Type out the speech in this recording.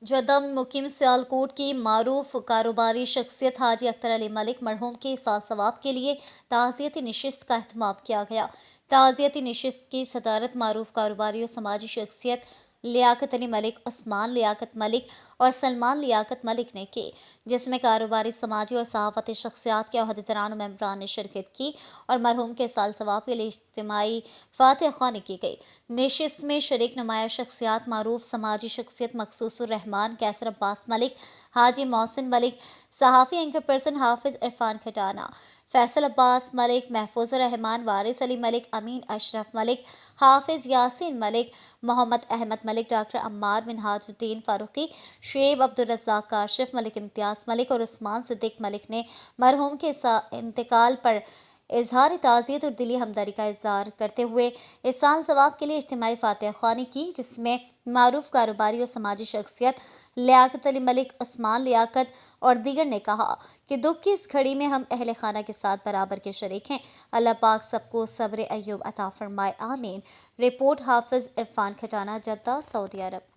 जद्दा में मुकीम सियालकोट की मारूफ कारोबारी शख्सियत हाजी अख्तर अली मलिक मरहूम के साथ सवाब के लिए ताज़ियती नशिस्त का अहतमाम किया गया। ताज़ियती नशिस्त की सदारत मारूफ कारोबारी और समाजी शख्सियत लियाकत अली मलिक, उस्मान लियाकत मलिक और सलमान लियाकत मलिक ने की, जिसमें कारोबारी, समाजी और सहाफ़ती शख्सियात के अहदेदारान और मेंबरान ने शिरकत की और मरहूम के साल सवाब के लिए इज्तिमाई फातिहा ख़्वानी की गई। नशिस्त में शरीक नुमाया शख्सियात मारूफ समाजी शख्सियत मकसूसुर रहमान, कैसर अब्बास मलिक, हाजी मोहसिन मलिक, सहाफ़ी एंकर पर्सन हाफिज़ इरफान खटाना, फैसल अब्बास मलिक, महफूजुर रहमान, वारिस अली मलिक, अमीन अशरफ मलिक, हाफिज़ यासीन मलिक, मोहम्मद अहमद मलिक, डॉक्टर अम्मार मिनहाजुद्दीन फारूकी, शुएब अब्दुल रज़्ज़ाक काशिफ मलिक, इम्तियाज़ मलिक और उस्मान सिद्दीक़ मलिक ने मरहूम के इंतकाल पर इजहार ताज़ियत और दिली हमदर्दी का इज़हार करते हुए इस साल सवाब के लिए इज्तिमाई फातिहा ख़्वानी की, जिसमें मारूफ कारोबारी और समाजी शख्सियत लियाकत अली मलिक, उस्मान लियाकत और दीगर ने कहा कि दुख की इस घड़ी में हम अहले खाना के साथ बराबर के शरीक हैं। अल्लाह पाक सबको सब्र अय्यूब अता फरमाए, आमीन। रिपोर्ट हाफिज़ इरफान खटाना, जद्दा, सऊदी अरब।